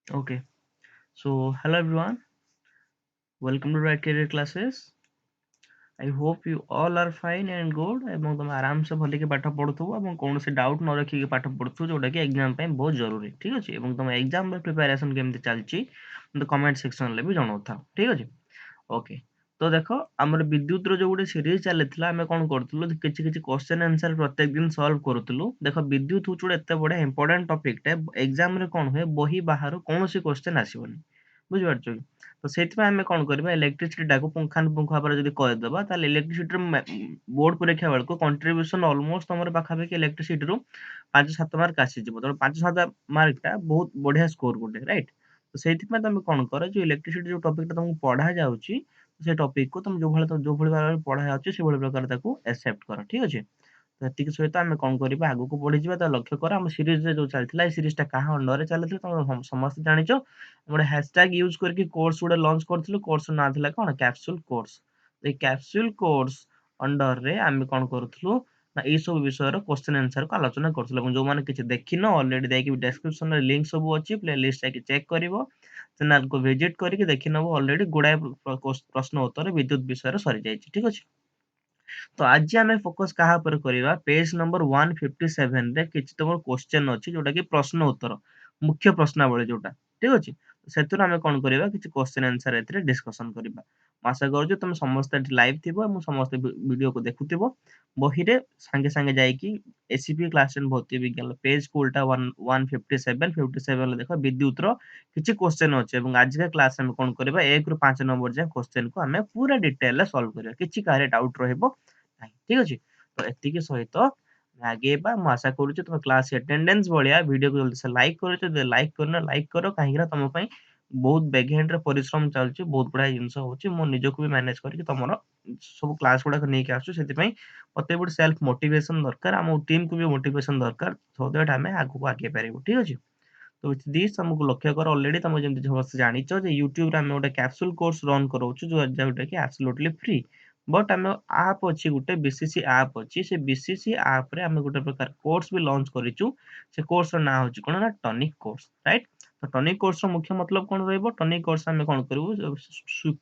Okay. So, hello everyone. Welcome to Right Career Classes. I hope you all are fine and good ଏବଂ ତମେ ଆରାମସେ ଭଲିକି ପାଠ ପଢୁଥିବ ଏବଂ କୌଣସି ଡାଉଟ୍ ନ ରଖିକି ପାଠ ପଢୁଥିବ ଯୋଉଟାକି ଏକ୍ଜାମ ପାଇଁ ବହୁତ ଜରୁରୀ ଠିକ୍ ଅଛି ଏବଂ ତମ ଏକ୍ଜାମ ପାଇଁ ପ୍ରିପାରେସନ୍ କେମିତି ଚାଲିଛି ମୋତେ କମେଣ୍ଟ ସେକ୍ସନରେ ବି ଜଣାଉଥାଅ ଠିକ୍ ଅଛି ଓକେ ତ ଦେଖ ଆମର ବିଦ୍ୟୁତର ଯୋଉ ଗୋଟେ ସିରିଜ ଚାଲିଥିଲା ଆମେ କ'ଣ କରୁଥିଲୁ କିଛି କିଛି କ୍ୱେଶ୍ଚନ୍ ଆନ୍ସର ପ୍ରତ୍ୟେକ ଦିନ ସଲ୍ଭ କରୁଥିଲୁ ଦେଖ ବିଦ୍ୟୁତ ହେଉଛି ଗୋଟେ ଏତେ ବଢ଼ିଆ ଇମ୍ପୋର୍ଟାଣ୍ଟ ଟପିକଟେ ଏକ୍ଜାମରେ କ'ଣ ହୁଏ ବହି ବାହାରୁ କୌଣସି କ୍ୱେଶ୍ଚନ୍ ଆସିବନି ବୁଝିପାରୁଛ କି ତ ସେଇଥିପାଇଁ ଆମେ କ'ଣ କରିବା ଇଲେକ୍ଟ୍ରିସିଟିଟାକୁ ପୁଙ୍ଖାନୁପୁଙ୍ଖ ଭାବରେ ଯଦି କହିଦେବା ତାହେଲେ ଇଲେକ୍ଟ୍ରିସିଟିର ବୋର୍ଡ ପରୀକ୍ଷା ବେଳକୁ କଣ୍ଟ୍ରିବ୍ୟୁସନ୍ ଅଲମୋଷ୍ଟ ତମର ପାଖାପାଖି ଇଲେକ୍ଟ୍ରିସିଟିରୁ 5-7 ମାର୍କ ଆସିଯିବ ତେଣୁ 5-7 ମାର୍କଟା ବହୁତ ବଢ଼ିଆ ସ୍କୋର ଗୋଟେ ରାଇଟ୍ ତ ସେଇଥିପାଇଁ ତମେ କ'ଣ କର ଯୋଉ ଇଲେକ୍ଟ୍ରିସିଟି ଯୋଉ ଟପିକଟା ତମକୁ ପଢ଼ା ଯାଉଛି ସେ ଟପିକକୁ ତମେ ଯୋଉ ଭଳି ଭାବରେ ପଢ଼ା ଯାଉଛି ସେଭଳି ପ୍ରକାର ତାକୁ ଆକ୍ସେପ୍ଟ କର ଠିକ୍ ଅଛି ତ ଏତିକି ସହିତ ଆମେ କ'ଣ କରିବା ଆଗକୁ ବଢ଼ିଯିବା ତ ଲକ୍ଷ୍ୟ କର ଆମ ସିରିଜରେ ଯୋଉ ଚାଲିଥିଲା ଏଇ ସିରିଜଟା କାହା ଅଣ୍ଡରରେ ଚାଲିଥିଲା ତମେ ସମସ୍ତେ ଜାଣିଛ ଗୋଟେ ହ୍ୟାଶଟ୍ୟାଗ ୟୁଜ୍ କରିକି କୋର୍ସ ଗୋଟେ ଲଞ୍ଚ କରିଥିଲୁ କୋର୍ସର ନାଁ ଥିଲା କ'ଣ କ୍ୟାପସୁଲ କୋର୍ସ ଏଇ କ୍ୟାପସୁଲ କୋର୍ସ ଅଣ୍ଡରରେ ଆମେ କ'ଣ କରୁଥିଲୁ ନା ଏଇ ସବୁ ବିଷୟର କ୍ୱେଶ୍ଚନ୍ ଆନ୍ସରକୁ ଆଲୋଚନା କରୁଥିଲୁ ଏବଂ ଯୋଉମାନେ କିଛି ଦେଖିନ ଅଲରେଡି ଯାଇକି ଡେସ୍କ୍ରିପସନରେ ଲିଙ୍କ୍ ସବୁ ଅଛି ପ୍ଲେ ଲିଷ୍ଟ ଯାଇକି ଚେକ୍ କରିବ ଚ୍ୟାନେଲକୁ ଭିଜିଟ୍ କରିକି ଦେଖିନବ ଅଲରେଡି ଗୁଡ଼ାଏ ପ୍ରଶ୍ନ ଉତ୍ତର ବିଦ୍ୟୁତ ବିଷୟରେ ସରିଯାଇଛି ଠିକ୍ ଅଛି ତ ଆଜି ଆମେ ଫୋକସ୍ କାହା ଉପରେ କରିବା ପେଜ୍ ନମ୍ବର 157ରେ କିଛି ତମର କ୍ୱେଶ୍ଚନ୍ ଅଛି ଯୋଉଟା କି ପ୍ରଶ୍ନ ଉତ୍ତର ମୁଖ୍ୟ ପ୍ରଶ୍ନାବଳୀ ଯୋଉଟା ଠିକ୍ ଅଛି ସେଥିରୁ ଆମେ କ'ଣ କରିବା କିଛି କ୍ୱେଶ୍ଚନ୍ ଆନ୍ସର ଏଥିରେ ଡିସ୍କସନ୍ କରିବା ମୁଁ ଆଶା କରୁଛି ତମେ ସମସ୍ତେ ଏଠି ଲାଇଭ୍ ଥିବ ଏବଂ ସମସ୍ତେ ଭିଡ଼ିଓକୁ ଦେଖୁଥିବ ବହିରେ ସାଙ୍ଗେ ସାଙ୍ଗେ ଯାଇକି ଏସିପି କ୍ଲାସ୍ ଟେନ୍ ଭୌତିକ ବିଜ୍ଞାନ ପେଜ୍ ଉଲ୍ଟା 157 ଦେଖ ବିଦ୍ୟୁତର କିଛି କ୍ୱେଶ୍ଚନ୍ ଅଛି ଏବଂ ଆଜିକା କ୍ଲାସ୍ ଆମେ କ'ଣ କରିବା 1ରୁ 5 ନମ୍ବର ଯାଏଁ କ୍ୱେଶ୍ଚନ୍‌କୁ ଆମେ ପୁରା ଡିଟେଲରେ ସଲ୍ଭ କରିବା କିଛି କାହାରି ଡାଉଟ୍ ରହିବ ନାହିଁ ଠିକ୍ ଅଛି ତ ଏତିକି ସହିତ ଆଗେଇବା ମୁଁ ଆଶା କରୁଛି ତମେ କ୍ଲାସ୍ ଆଟେଣ୍ଡାନ୍ସ ଭଳିଆ ଭିଡ଼ିଓକୁ ଜଲ୍ଦି ସେ ଲାଇକ୍ କରୁଛ ଯଦି ଲାଇକ୍ କରିନ ଲାଇକ୍ କର କାହିଁକିନା ତମ ପାଇଁ ବହୁତ ବେଗେଣ୍ଡରେ ପରିଶ୍ରମ ଚାଲିଛି ବହୁତ ଗୁଡ଼ାଏ ଜିନିଷ ହେଉଛି ମୁଁ ନିଜକୁ ବି ମ୍ୟାନେଜ୍ କରିକି ତମର ସବୁ କ୍ଲାସ୍ ଗୁଡ଼ାକ ନେଇକି ଆସୁଛୁ ସେଥିପାଇଁ ମୋତେ ଗୋଟେ ସେଲ୍ଫ ମୋଟିଭେସନ୍ ଦରକାର ଆମ ଟିମ୍‌କୁ ବି ମୋଟିଭେସନ୍ ଦରକାର ସୋ ଦ୍ୟାଟ୍ ଆମେ ଆଗକୁ ଆଗେଇ ପାରିବୁ ଠିକ୍ ଅଛି ତ ୱିଥ୍ ଦିସ୍ ଆମକୁ ଲକ୍ଷ୍ୟ କର ଅଲରେଡି ତମେ ଯେମିତି ସମସ୍ତେ ଜାଣିଛ ଯେ ୟୁଟ୍ୟୁବରେ ଆମେ ଗୋଟେ କ୍ୟାପସୁଲ କୋର୍ସ ରନ୍ କରଉଛୁ ଯୋଉଟାକି ଆବସଲ୍ୟୁଟଲି ଫ୍ରି ବଟ୍ ଆମେ ଆପ୍ ଅଛି ଗୋଟେ ବିସିସି ଆପ୍ ଅଛି ସେ ବିସିସି ଆପ୍‌ରେ ଆମେ ଗୋଟେ ପ୍ରକାର କୋର୍ସ ବି ଲଞ୍ଚ କରିଛୁ ସେ କୋର୍ସର ନାଁ ହେଉଛି କ'ଣ ନା ଟନିକ୍ କୋର୍ସ ରାଇଟ୍ ତ ଟନିକ୍ କୋର୍ସର ମୁଖ୍ୟ ମତଲବ କ'ଣ ରହିବ ଟନିକ୍ କୋର୍ସ ଆମେ କ'ଣ କରିବୁ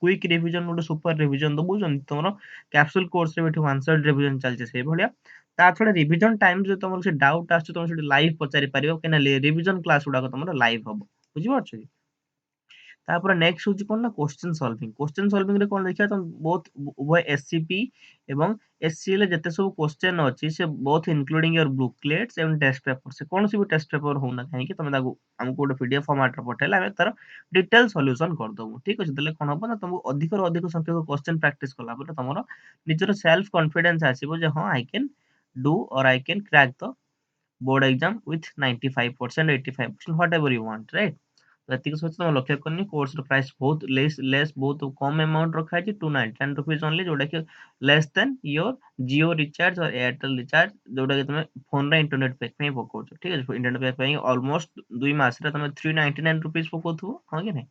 କ୍ୱିକ୍ ରିଭିଜନ୍ ଗୋଟେ ସୁପର ରିଭିଜନ୍ ଦେବୁ ଯେମିତି ତମର କ୍ୟାପସୁଲ କୋର୍ସରେ ଏଠି ୱାନ୍ ସାଇଡ୍ ରିଭିଜନ୍ ଚାଲିଛି ସେଇଭଳିଆ ତା ଛଡ଼ା ରିଭିଜନ୍ ଟାଇମ୍ ଯଦି ତମର କିଛି ଡାଉଟ୍ ଆସୁଛି ତମେ ସେଠି ଲାଇଭ୍ ପଚାରି ପାରିବ କାହିଁକିନା ରିଭିଜନ୍ କ୍ଲାସ୍ ଗୁଡ଼ାକ ତମର ଲାଇଭ୍ ହବ ବୁଝିପାରୁଛ କି ତାପରେ ନେକ୍ସଟ ହଉଛି କ'ଣ ନା କ୍ୱେଶ୍ଚନ୍ ସଲଭିଂରେ କ'ଣ ଦେଖିବା ତମେ ବୋଥ୍ ଉଭୟ ଏସସିପି ଏବଂ ଏସସିଏଲ ଯେତେ ସବୁ କ୍ୱେଶ୍ଚନ୍ ଅଛି ସେ ବୋଥ୍ ଇନକ୍ଲୁଡିଂ ୟୋର ବୁକଲେଟ୍ସ ଏବଂ ଟେଷ୍ଟ ପେପର ସେ କୌଣସି ବି ଟେଷ୍ଟ ପେପର ହଉନା କାହିଁକି ତମେ ତାକୁ ଆମକୁ ଗୋଟେ ପିଡିଏଫ ଫର୍ମାଟରେ ପଠେଇଲେ ଆମେ ତାର ଡିଟେଲ ସଲ୍ୟୁସନ କରିଦେବୁ ଠିକ୍ ଅଛି ତାହେଲେ କ'ଣ ହବ ନା ତମକୁ ଅଧିକରୁ ଅଧିକ ସଂଖ୍ୟକ କ୍ୱେଶ୍ଚନ୍ ପ୍ରାକ୍ଟିସ କଲା ପରେ ତମର ନିଜର ସେଲ୍ଫ କନଫିଡେନ୍ସ ଆସିବ ଯେ ହଁ I can do or I can crack the board exam with 95% 85% whatever you want right ତ ଏତିକି ସହିତ ତମେ ଲକ୍ଷ୍ୟ କରିନି କୋର୍ସର ପ୍ରାଇସ୍ ବହୁତ ଲେସ୍ ବହୁତ କମ୍ ଆମାଉଣ୍ଟ ରଖା ହେଇଛି 299 rupees only ଯୋଉଟାକି less than your Jio recharge or Airtel recharge ଯୋଉଟାକି ତମେ ଫୋନରେ ଇଣ୍ଟରନେଟ୍ ପ୍ୟାକ୍ ପାଇଁ ପକଉଛ ଠିକ୍ ଅଛି ଇଣ୍ଟରନେଟ୍ ପ୍ୟାକ୍ ପାଇଁ ଅଲମୋଷ୍ଟ 2 ମାସରେ ତମେ 399 rupees ପକଉଥିବ ହଁ କି ନାହିଁ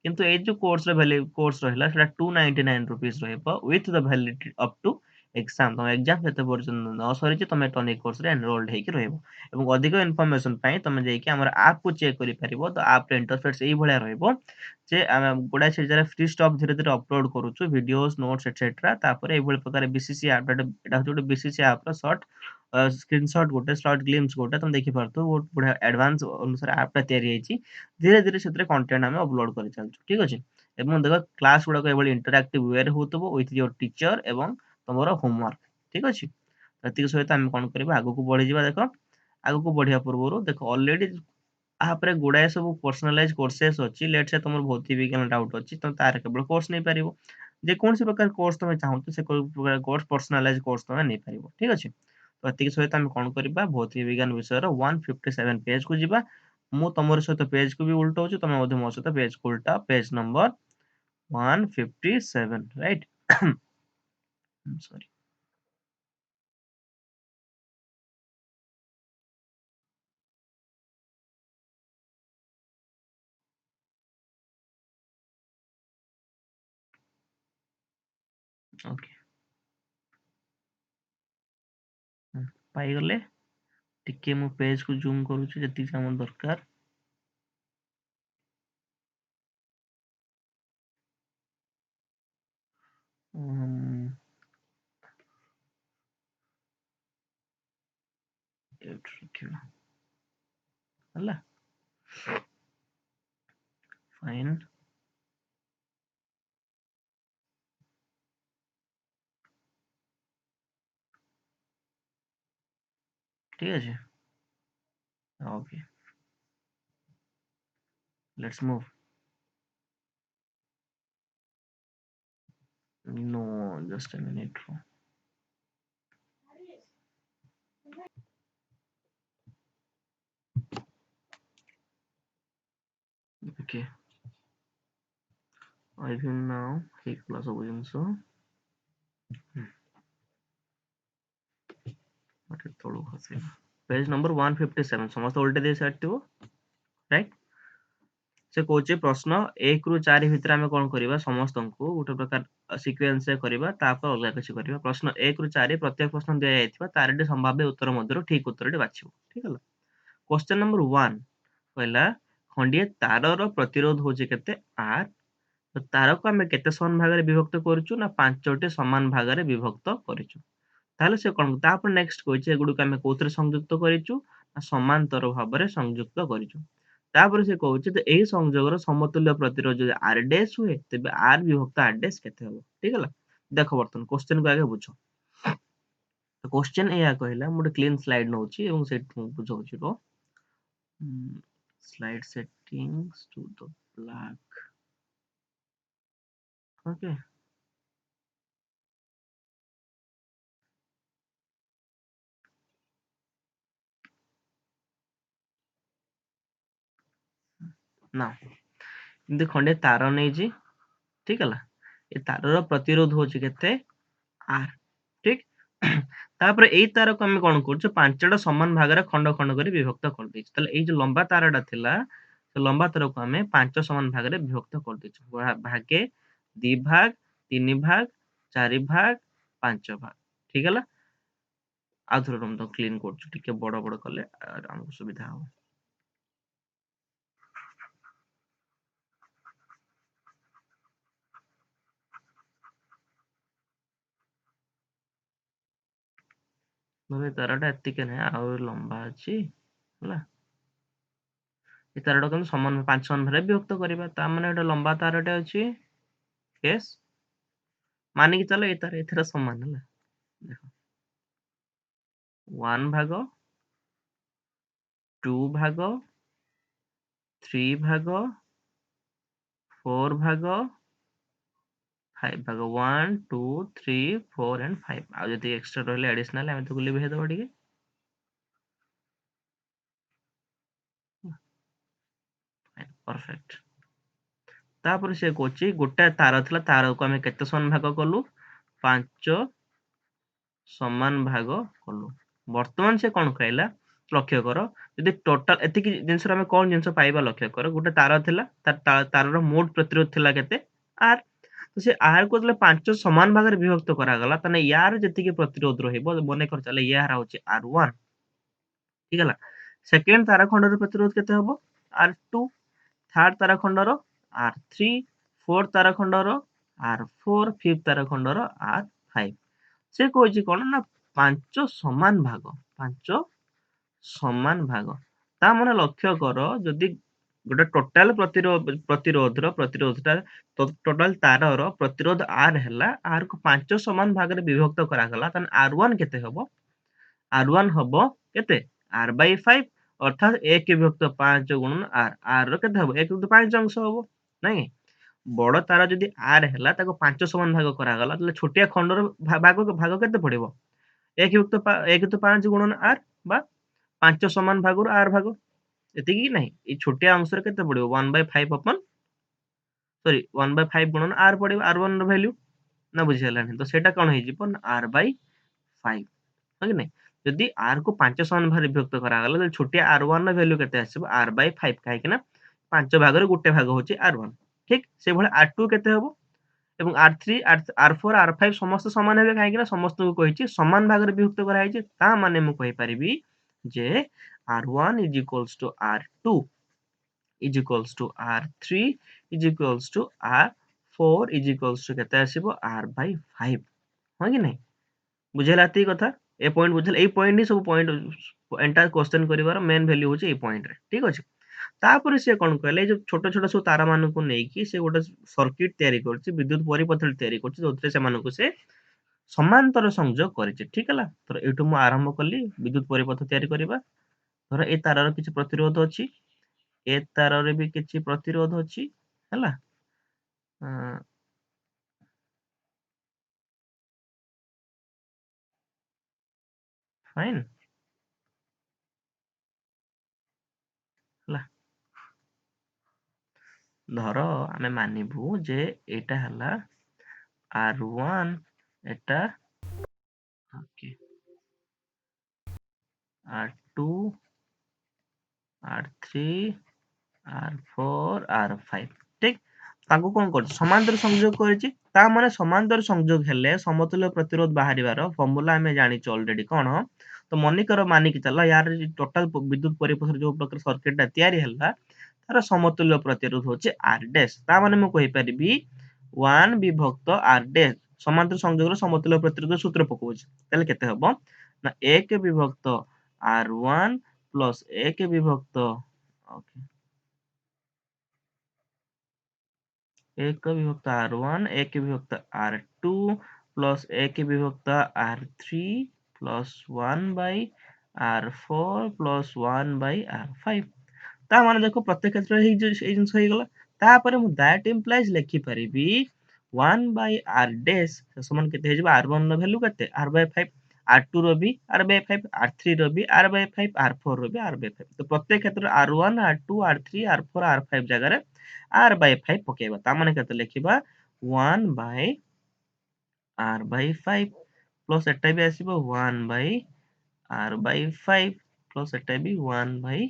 କିନ୍ତୁ ଏଇ ଯୋଉ କୋର୍ସ ରହିଲା ସେଟା 299 rupees ରହିବ with the validity up to exam ତମ ଏକ୍ସାମ ଯେତେ ପର୍ଯ୍ୟନ୍ତ ନ ସରିଛି ତମେ ଟନିକ୍ କୋର୍ସରେ ଏନରୋଲ୍ଡ ହେଇକି ରହିବ ଏବଂ ଅଧିକ ଇନଫର୍ମେସନ ପାଇଁ ତମେ ଯାଇକି ଆମର ଆପ୍‌କୁ ଚେକ୍ କରିପାରିବ ତ ଆପ୍‌ର ଇଣ୍ଟରଫେସ୍ ଏଇଭଳିଆ ରହିବ ଯେ ଆମେ ଗୁଡ଼ାଏ ସେଠାରେ ଫ୍ରି ଷ୍ଟଫ୍ ଧୀରେ ଧୀରେ ଅପଲୋଡ କରୁଛୁ ଭିଡିଓସ୍ ନୋଟ୍ସ ଏଟସେଟ୍ରା ତାପରେ ଏଇଭଳି ପ୍ରକାର ବିସିସି ଆପ୍ ଏଇଟା ହେଉଛି ଗୋଟେ ବିସିସି ଆପ୍‌ର ସର୍ଟ ସ୍କ୍ରିନଶଟ୍ ଗୋଟେ ସର୍ଟ ଗ୍ଲିମ୍ସ ଗୋଟେ ତମେ ଦେଖିପାରୁଥିବ ବହୁତ ବଢ଼ିଆ ଆଡଭାନ୍ସ ଅନୁସାରେ ଆପ୍‌ଟା ତିଆରି ହେଇଛି ଧୀରେ ଧୀରେ ସେଥିରେ କଣ୍ଟେଣ୍ଟ ଆମେ ଅପଲୋଡ କରି ଚାଲିଛୁ ଠିକ୍ ଅଛି ଏବଂ ଦେଖ କ୍ଲାସ୍ ଗୁଡ଼ାକ ଏଭଳି ଇଣ୍ଟରାକ୍ଟିଭ ୱେରେ ହେଉଥିବ ୱିଥ୍ ୟୋର ଟିଚର ଏବଂ ତମର ହୋମୱାର୍କ ଠିକ୍ ଅଛି ଏତିକି ସହିତ ଆମେ କ'ଣ କରିବା ଆଗକୁ ବଢ଼ିଯିବା ଦେଖ ଆଗକୁ ବଢ଼ିବା ପୂର୍ବରୁ ଦେଖ ଅଲରେଡି ଆପରେ ଗୁଡ଼ାଏ ସବୁ ପର୍ସନାଲାଇଜ୍ କୋର୍ସେସ୍ ଅଛି ଲେଟ୍ସ ସେ ତମର ଭୌତିକ ବିଜ୍ଞାନ ଡାଉଟ୍ ଅଛି ତମେ ତାର କେବଳ କୋର୍ସ ନେଇପାରିବ ଯେକୌଣସି ପ୍ରକାର କୋର୍ସ ତମେ ଚାହୁଁଛ ସେ ପ୍ରକାର କୋର୍ସ ପର୍ସନାଲାଇଜ୍ କୋର୍ସ ତମେ ନେଇପାରିବ ଠିକ୍ ଅଛି ତ ଏତିକି ସହିତ ଆମେ କ'ଣ କରିବା ଭୌତିକ ବିଜ୍ଞାନ ବିଷୟର 157 ପେଜ୍‌କୁ ଯିବା ମୁଁ ତମର ସହିତ ପେଜ୍‌କୁ ବି ଉଲ୍ଟଉଛି ତମେ ମଧ୍ୟ ମୋ ସହିତ ପେଜ୍‌କୁ ଉଲ୍ଟାଅ ପେଜ୍ ନମ୍ବର 157 ରାଇଟ୍ ସରି ଓକେ ପାଇଗଲେ ଟିକେ ମୁଁ ପେଜ୍‌କୁ ଜୁମ୍ କରୁଛି ଯେତିକି ଆମର ଦରକାର रखिबा हला फाइन ठीक है। Okay let's move. Know just a minute. Okay I will now एक प्लस सब जिंस मटे तळु खसे पेज नंबर 157 समस्त उल्टे दे सारथिबो राइट। से कोचे प्रश्न 1 रु 4 भितर आमे कोन करिबा समस्त को गोटे प्रकार सीक्वेंस से करिबा तापर अलग किछि करिबा। प्रश्न 1 रु 4 प्रत्येक प्रश्न दिया जायतिबा तारडी संभाव्य उत्तर मध्यरो ठीक उत्तरटी बाछिबो ठीक है। क्वेश्चन नंबर 1 पहिला खंडिए तारर प्रतिरोध होचे केते आर तो तार को आमे केते समान भाग रे विभक्त करछु ना पांचटी समान भाग रे विभक्त करछु। ताहले से कोन तापर नेक्स्ट कहैछे एगुडू को आमे कोथरे संयुक्त करिछु ना समांतर भाव रे संयुक्त करिछु। तापर से कहैछे जे एही संयोगर समतुल्य प्रतिरोध जो आर डैश हुए तबे आर विभक्त आर डैश केते हबो ठीक है। देखो बर्तन क्वेश्चन को आगे बुझो। तो क्वेश्चन एया कहला मोटे क्लीन स्लाइड नउची एवं सेट बुझौची रो slide settings to the black okay now एमती खंडे तार नहीं जी ठीक है। ये तार प्रतिरोध होची केते आर ठीक। तापर एई तार को हम कोन करछु पांचटा समान भाग रे खंड खंड करी विभक्त कर देछु। तले एई जो लंबा तारटा थिला तो लंबा तार को हमें पांच समान भाग रे विभक्त कर देछु। भागे दी भाग तीन भाग चार भाग पांच भाग ठीक है। आउथर हम तो क्लीन करछु टिके बड़ बड़ कले हमको सुविधा हो। मतलब तारटा एतिके नै आउ लंबा अछि हला। ए तारटा कम समान पांच समान भाग रे विभक्त करिबा ता माने एटा लंबा तारटे अछि यस माने कि चलो ए तार एथरा समान हला देखो 1 भाग 2 भाग 3 भाग 4 भाग 5 भाग 1 2 3 4 एंड 5 आ जति एक्स्ट्रा रहले एडिशनल हम तो लिखे दबा ठीक है परफेक्ट। तापर से कोची गोटे तार थला तार को हमें केते समान भाग कलु पांच समान भाग कलु। वर्तमान से कोन कहला लक्ष्य करो यदि टोटल एति कि जिंस हमें कोन जिंस पाइबा लक्ष्य करो गोटे तार थिला तार रो मोड प्रतिरोध थिला केते आर तो से आर को जले पांच समान भाग रे विभक्त करा गला तने यार जति कि प्रतिरोध रहिबो मने कर चले यार होची R1 ठीक है। सेकंड तारा खंड रो प्रतिरोध केते हबो R2 थर्ड तारा खंड रो R3 फोर्थ तारा खंड रो R4 फिफ्थ तारा खंड रो R5 से कहछि कोन ना पांच समान भाग पांच समान भाग ता माने लक्ष्य करो जदि गोटे टोटल प्रतिरोधटा तो टोटल तार रो प्रतिरोध R हैला R को पांच समान भाग रे विभक्त करा गला तन R1 केते हबो R1 हबो केते R by 5 अर्थात 1 विभक्त 5 गुणन R R रो केते हबो 1 विभक्त 5 अंश हबो नहीं बड़ तार जदि R हैला ताको पांच समान भाग करा गला तले छोटिया खंड रो भाग केते पड़िबो 1 युक्त 5 गुणन R बा पांच समान भाग R भाग एतिकी कि नहीं ए छोटिया अंश रे केते पड़िबो 1 by 5 अपन सॉरी 1 by 5 गुणन R पड़िबो R1 रो वैल्यू ना बुझि हलानी तो सेटा कोन हे जिवो R by 5 है कि नहीं। यदि R को पांच समान भाग विभक्त करा गला तो छोटिया R1 रो वैल्यू केते आसीबो R by 5 काहे कि ना पांच भाग रे गुटे भाग होची R1 ठीक से भले R2 केते हबो एवं R3 R4 R5 समस्त समान हेबे काहे कि ना समस्त को कहिची समान भाग रे विभक्त करा हैची ता माने मु कहि परिबी जे R1 is equals to R2 is equals to R3 is equals to R4 is equals to केते आसीबो R by 5 हो कि नहीं बुझेला ती कथा। ए पॉइंट बुझले, ए पॉइंट ही सब पॉइंट एंटायर क्वेश्चन करिवार मेन वैल्यू होची ए पॉइंट रे, ठीक अछि। तापर से कोन कहले जो छोट छोट सब तारा मानकु नै कि से गोटे सर्किट तयारी करछि, विद्युत परिपथ तयारी करछि, जोथरे से मानकु से समांतर संयोग करिछि, ठीक हला। तो एठु मु आरंभ कली विद्युत परिपथ तयारी करिबा। धर ए तारार किछि प्रतिरोध अछि, ए तारारे भी किछि प्रतिरोध अछि, हला। फाइन, हला। धर आमे मानिबु जे एटा हला R1, एटा okay R2, R3, R4, R5, ठीक। ताकू कोन करछि समांतर संयोग करिछि, ता माने समांतर संयोग हेले समतुल्य प्रतिरोध बाहरिबार फॉर्मूला हमें जानिछ ऑलरेडी कोन। तो मनिकर मानिक चला यार टोटल विद्युत परिपथ जो प्रकार सर्किट तयारी हला तार समतुल्य प्रतिरोध होचे R डैश। ता माने मैं कहि परिबी 1 विभक्त R डैश समांतर संयोग समतुल्य प्रतिरोध सूत्र पकोछ। ताले केते हबो ना 1 विभक्त R1 प्लस 1 विभक्त ओके 1 विभक्त R1 1 विभक्त R2 प्लस 1 विभक्त R3 plus 1 by R4 plus 1 by R5। ता माने देखो प्रत्येक क्षेत्र हे जिंस हो गला। तापर मु दैट इंप्लाइज लिखि परिबी 1 बाई R डैश समान केते हे जबा R1 रो वैल्यू केते R बाय 5, R2 रो भी R बाय 5, R3 रो भी R बाय 5, R4 रो भी R बाय 5। तो प्रत्येक क्षेत्र R1 R2 R3 R4 R5 जगह रे R बाय 5 पकेबा। ता माने केते लिखिबा 1 by R by 5 plus iota भी आसीबो 1 by R by 5 plus iota भी 1 बाय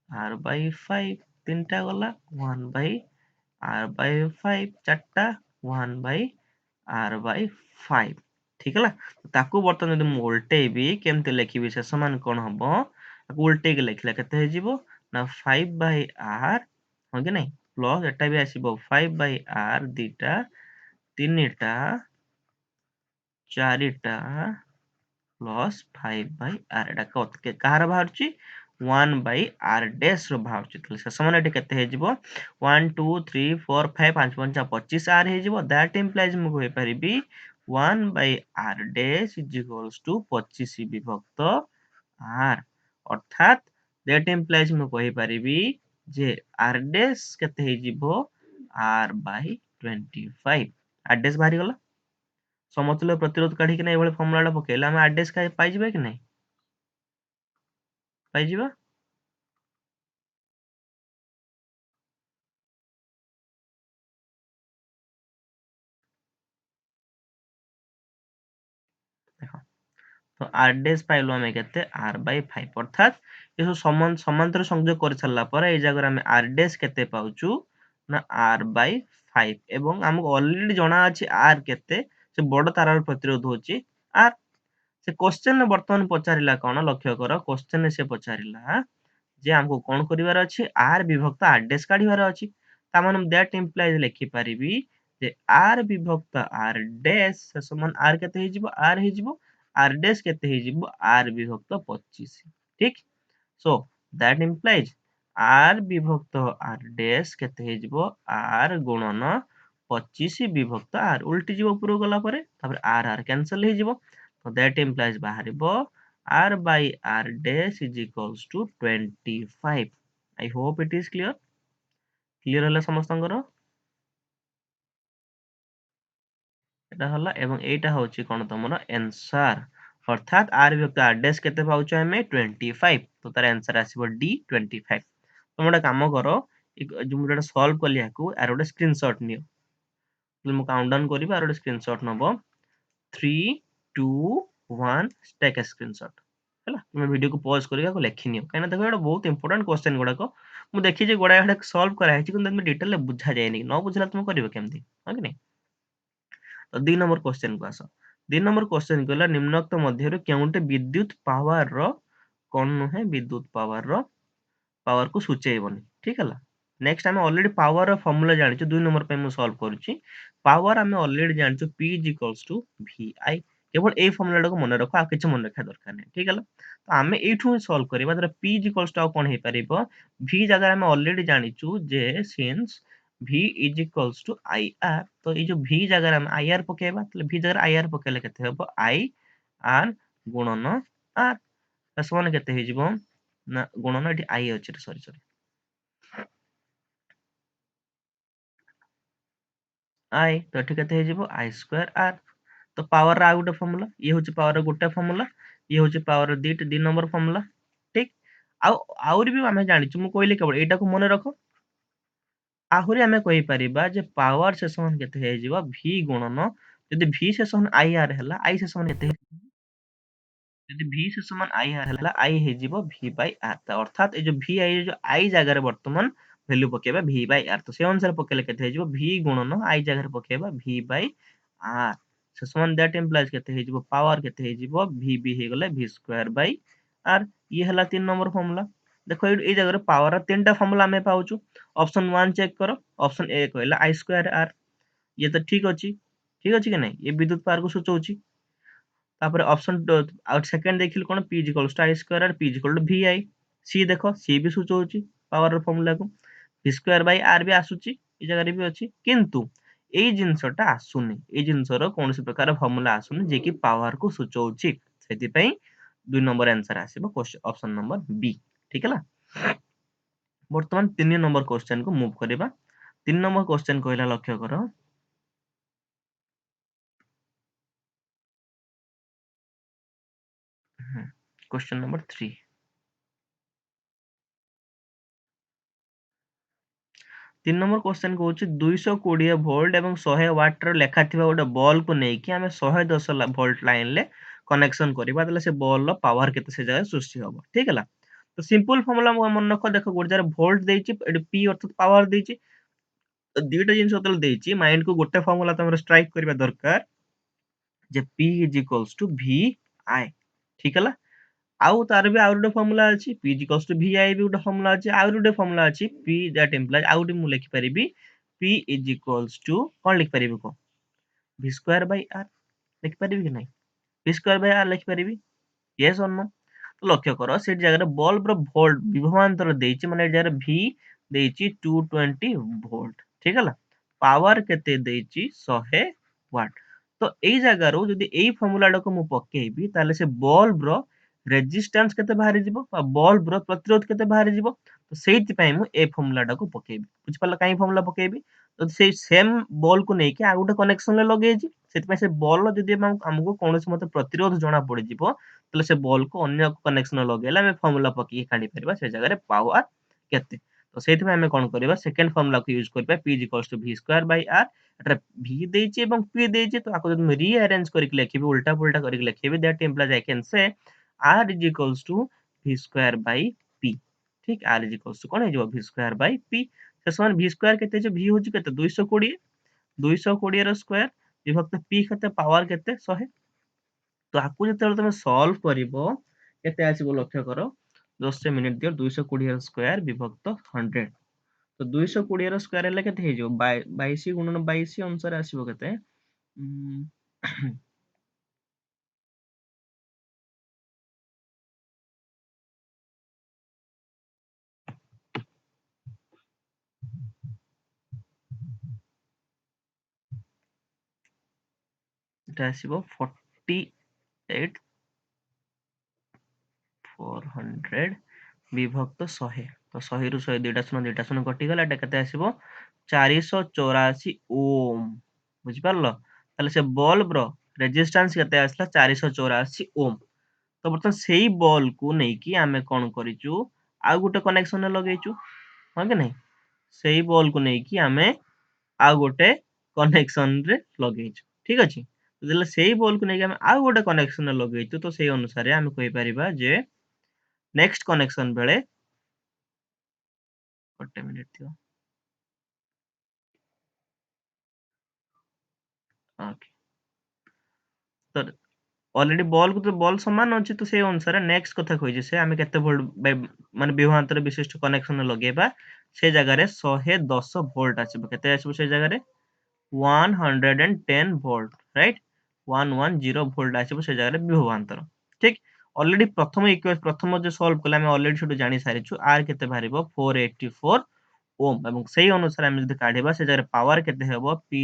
R बाय 5 तीनटा गला 1 बाय R बाय 5 चारटा 1 बाय R बाय 5, ठीक हला। ताकू बर्तन जदि मु उल्टेबी केमते लिखिबी से समान कोन हबो ताकू उल्टे के लिखले केते हे जिवो ना 5 बाय R हो कि नै प्लस एटा भी आसीबो 5 बाय R दिटा तीनटा चारिटा प्लस 5 बाय R एटा के कहार बाहरची 1 बाय R डैश रो बाहरची। तले से समान एटा केते हे जिवो 1 2 3 4 5 5 5 25 R हे जिवो। दैट इंप्लाइज मु कहि परिबी 1 by R dash is equals to 25 विभक्त R, अर्थात दैट इंप्लाइज मु कहि परिबी जे R डैश केते हे जिवो R बाय 25। R डैश बाहरी गला समतुल्य प्रतिरोध काढी कि नै एबळे फॉर्मूला पकेला हम R डैश का पाइ जिबा कि नै पाइ जिबा। देखो तो R डैश पाइलो हमें केते R बाय 5, अर्थात ये सब समांतर संयोग कर छल्ला पर ए जगह हमें R डैश केते पाउचू ना R बाय 5 एवं हमको ऑलरेडी जणा अछि R केते से बड़ तारार प्रतिरोध होची R। से क्वेश्चन ने वर्तमान पचारिला कोन लक्ष्य कर क्वेश्चन ने से पचारिला जे हमको कोन करिवार अछि R विभक्त R डैश काढिवार अछि। ता माने दैट इंप्लाइज लिखि परिबी जे R विभक्त R डैश समान R केते हे जिवो R हे जिवो R डैश केते हे जिवो R विभक्त 25, ठीक। सो दैट इंप्लाइज R विभक्त R डैश केते हे जिवो R गुणन 25 विभक्त R उल्टी जिवो ऊपर गला परे तापर R R कैंसिल हे जिवो। तो दैट इंप्लाइज बाहरिबो R by R dash is equals to 25. I hope it is clear. Clear हला समस्तंकर एटा हला एवं एटा होची कोन तमरो आंसर, अर्थात R विभक्त R dash केते पाउछ हमें 25। तो तार आंसर आसीबो D 25। तो मोटा काम करो जो मुटा सॉल्व कली याकू आर गोटे स्क्रीनशॉट नियो। तो मु काउंटडाउन करबी आर गोटे स्क्रीनशॉट नबो 3 2 1 टेक अ स्क्रीनशॉट हैला। तुम वीडियो को पॉज करिया को लेखि नियो काहे ना देखो एटा बहुत इंपोर्टेंट क्वेश्चन गुडा को मु देखि जे गुडा हेडा सॉल्व करा है किंतु तमे डिटेल बुझा जाय नै न बुझला तुम करिवो केमती हां कि नै। तो 2 नंबर क्वेश्चन को आसो 2 नंबर क्वेश्चन कहला निम्नोक्त मध्यरु केउंटे विद्युत पावर रो कोन नुहे विद्युत पावर रो पावर को सूचेइबनी, ठीक हला। नेक्स्ट हमें ऑलरेडी पावर रो फार्मूला जानिछु 2 नंबर पे मु सॉल्व करूची। पावर हमें ऑलरेडी जानिछु P = VI केवल ए फॉर्मूला टाको मन रख आ किछ मन रखा दरकार नहीं ठीक है तो आमे एठू ही सॉल्व करबा धर p इक्वल्स टू कोन हे परिबो v जगह हम ऑलरेडी जानिचू जे since v is equals to ir तो ये जो v जगह हम ir पकेबा तो v जगह ir पकेले केते हबो i r गुणन r समान केते हे जिवो ना गुणन एठी i अछि सॉरी सॉरी i तो एठी केते हे जिवो i स्क्वायर r तो पावर आ गुटे फार्मूला ये होची पावर गुटे फार्मूला ये होची पावर दी नंबर फार्मूला ठीक आउरी भी आमे जानिछु मु कहले केवल एटा को मने रखो आहुरी आमे कहि परिबा जे पावर से समान केते हे जिवो v गुणन यदि v से समान ir हला i से समान केते यदि v से समान ir हला i हे जिवो v बाय r त अर्थात ए जो v i जो i जगह रे वर्तमान वैल्यू पकेबा v बाय r तो से अनुसार पकेले केते हे जिवो v गुणन i जगह रे पकेबा v बाय r से समान दैट इंप्लाइज केते हे जिवो पावर केते हे जिवो v b हे गले v स्क्वायर बाय r ये हला 3 नंबर फार्मूला देखो ए जगह रे पावर तीनटा फार्मूला हमें पाउछु ऑप्शन 1 चेक करो ऑप्शन ए कहला i स्क्वायर r ये तो ठीक अछि कि नहीं ये विद्युत पावर को सूचौछि तापर ऑप्शन आउट सेकंड देखिल कोन p equals to i square और p equal to vi c देखो c भी सूचौछि पावर फार्मूला को v स्क्वायर बाय r भी आसुछि ए जगह रे भी अछि किंतु एई जिंसटा आसुनी ए जिंसर कोनसे प्रकार फार्मूला आसुनी जे कि पावर को सूचौछि सेति पई 2 नंबर आंसर आसीबो क्वेश्चन ऑप्शन नंबर बी ठीक है वर्तमान 3 नंबर क्वेश्चन को मूव करिबा 3 नंबर क्वेश्चन कहला लक्ष्य करो क्वेश्चन नंबर 3 3 नंबर क्वेश्चन को 220 वोल्ट एवं 100 वाट रो लेखा थिबा गोटे बॉल को नै कि हमें 110 वोल्ट लाइन ले कनेक्शन करबा तले से बॉल रो पावर केते से जगह सृष्टि होबो ठीक है तो सिंपल फार्मूला मन रखो देखो गोटे जरा वोल्ट देछि एडी p अर्थात पावर देछि तो दीटा जिंस तले देछि माइंड को गोटे फार्मूला तमरे स्ट्राइक करबा दरकार जे p v i ठीक है आउ तार भी आउर गोटे फार्मूला अछि p vi भी गोटे फार्मूला अछि आउर गोटे फार्मूला अछि p दैट इंप्लाइज आउट मु लिखि परिबी p कोन लिखि परिबी को v स्क्वायर बाय r लिखि परिबी कि नहीं v स्क्वायर बाय r लिखि परिबी यस और नो तो लक्ष्य करो से जगह बल्ब रो वोल्ट विभवांतर देछि माने जगह v देछि 220 वोल्ट ठीक है पावर केते देछि 100 वाट तो एई जगह रो जदी एई फार्मूला डको मु पकेबी ताले से बल्ब रो रेजिस्टेंस केते बाहरी जिवो बा बल्ब रो प्रतिरोध केते बाहरी जिवो तो सेति पई मु ए फार्मूला डको पकेबी बुझ पाला काई फार्मूला पकेबी तो से सेम बॉल को नै कि आ गुटे कनेक्शन ले लगेछि सेति पई से बॉल जदी हमको कोनोसी मते प्रतिरोध जणा पड़ि जिवो ताले से बॉल को अन्य कनेक्शन लगेला हमें फार्मूला पकी काढी परबा से जगह रे पावर केते तो सेति में हमें कोन करबा सेकंड फार्मूला को यूज करबा p v square by r Etah v देछि एवं p देछि तो आको जब रीअरेंज करके लिखिबी उल्टा पुल्टा करके लिखिबी that implies I can say r v square by p ठीक r कोन हे जो v स्क्वायर बाय p से समान v स्क्वायर केते जे v होछि केते 220 220 रो स्क्वायर विभक्त p केते पावर केते 100 तो आकु जेतेबेले तमे सॉल्व करिवो केते आसीबो लक्ष्य करो 10 मिनिट दियो 220 रो स्क्वायर विभक्त 100 तो 220 रो स्क्वायर हेले केते हे जो 22 गुणन 22 अनुसार आसीबो केते এটা आसीबो 48 400 विभक्त 100 तो 100 रु 100 दुईटा शून्य कटि गला एटा केते आसीबो 484 ओम बुझि पारलो ताले से बल्ब रो रेजिस्टेंस केते आसला 484 ओम तो बर्तन सेही बॉल को नै कि आमे कोन करिचु आ गुटे कनेक्शन लगेचु हां कि नै सेही बॉल को नै कि आमे आ गुटे कनेक्शन रे लगेचु ठीक अछि जेले सेही बॉल को नै कि आमे आ गुटे कनेक्शन लगेचु तो सेही अनुसार आमे कहि परिबा जे नेक्स्ट कनेक्शन बेले गोटे मिनिट थियो ओके तो ऑलरेडी बॉल को तो बॉल समान अछि तो से अनुसार नेक्स्ट कथा कहि जे से आमे केते वोल्ट माने विभवांतर विशिष्ट कनेक्शन लगेबा से जगह रे 110 वोल्ट आछबो केते आछबो से जगह रे 110 वोल्ट राइट 110 वोल्ट आसीबो से जगह विभवांतर ठीक ऑलरेडी प्रथम जो सॉल्व कले हम ऑलरेडी छुटू जानि सारिछु आर केते बाहरिबो 484 ओम एवं सही अनुसार हम जदि काढिबा से जगह पावर केते हेबो p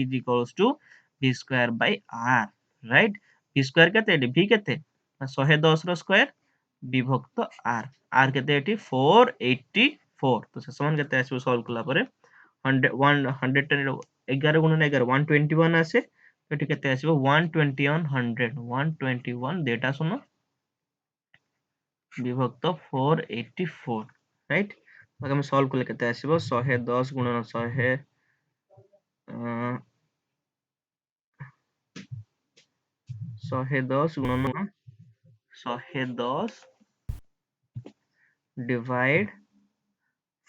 v square by r right v square केते v केते 110 रो स्क्वायर विभक्त r r केते एटी 484 तो से समान केते आसीबो सॉल्व कला परे 100 11 गुणन 11 121 आसे एटी केते आसीबो 121 100 121 डेटा सुनो विभक्त 484 राइट अगर हम सॉल्व कले केते आसीबो 110 गुणन 100 110 गुणन 110 divide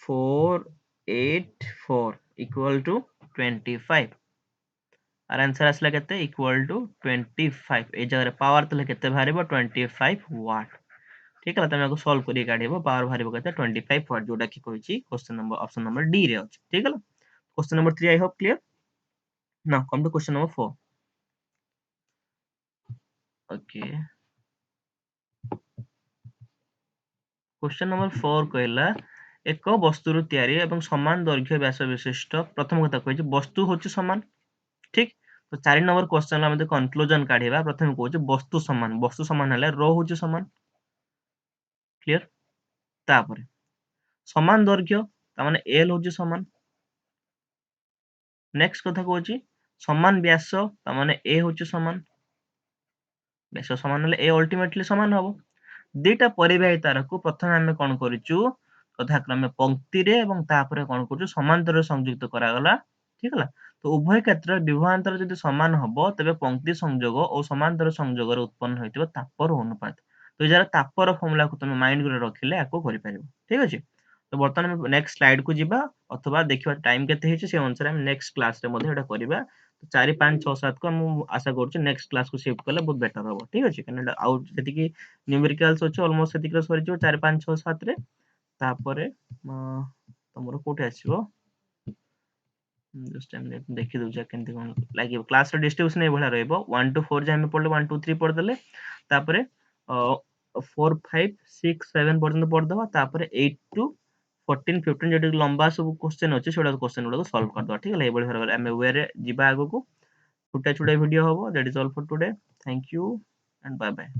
484 equal to 25 और आंसर आसला केते इक्वल टू 25 ए जगह पावर तले केते बाहरिबो 25 वाट ठीक है तमे को सॉल्व करी काढिबो पावर बाहरिबो केते 25 वाट जोटा कि कहूची question number option number D रे अछि ठीक है question number 3 I hope clear now come to question number 4 okay question number 4 कहला एक वस्तु रु तयारी एवं समान दैर्घ्य व्यास विशिष्ट प्रथम कथा कहछि वस्तु होछि समान ठीक तो 4 नंबर क्वेश्चन हम कंक्लूजन काढिबा प्रथम कहछि वस्तु समान हले रो होछि समान क्लियर तापर समान दैर्घ्य ता माने एल होछि समान नेक्स्ट कथा कहछि समान व्यास ता माने ए होछि समान व्यास समान हले ए अल्टीमेटली समान हबो दुईटा परिबाही तार को प्रथम हम कोन करिचु यथाक्रमे पंक्ति रे एवं तापर कोन करिचु समांतर संयुक्त करागला ठीक है तो उभय क्षेत्र विभवांतर जदि समान हबो तबे पंक्ति संयोग और समांतर संयोग रे उत्पन्न होइतिबो तापर अनुपात तो जरा तापर फॉर्मूला को तुम माइंड रे रखिले आको करि परिबो ठीक अछि तो बर्तमान हम नेक्स्ट स्लाइड को जिबा अथवा देखिबा टाइम केते हेछि से अनुसार हम नेक्स्ट क्लास रे मध्ये एटा करिबा 4 5 6 7 को हम आशा करछु नेक्स्ट क्लास को शिफ्ट करले बहुत बेटर होबो ठीक अछि कने आउट जति कि न्यूमेरिकल्स अछि ऑलमोस्ट सेतिक सरी जो 4 5 6 7 रे तापरे तमरो कोठे आसीबो जस्ट टाइम देखि दउछा केनते कोन लागिबो क्लास रे डिस्ट्रीब्यूशन ए भला रहइबो 1 टू 4 जे हम पढले 1 2 3 पढ देले तापरे 4 5 6 7 पर्यंत पढ दबा तापरे 8 टू 14 15 जेडी लंबा सब क्वेश्चन अछि सेडा क्वेश्चन गुडा सॉल्व कर दवा ठीक है ए भली भाबरे हम वे रे जिबा आगो को छोटा छोटा वीडियो होबो that is all for today thank you and bye bye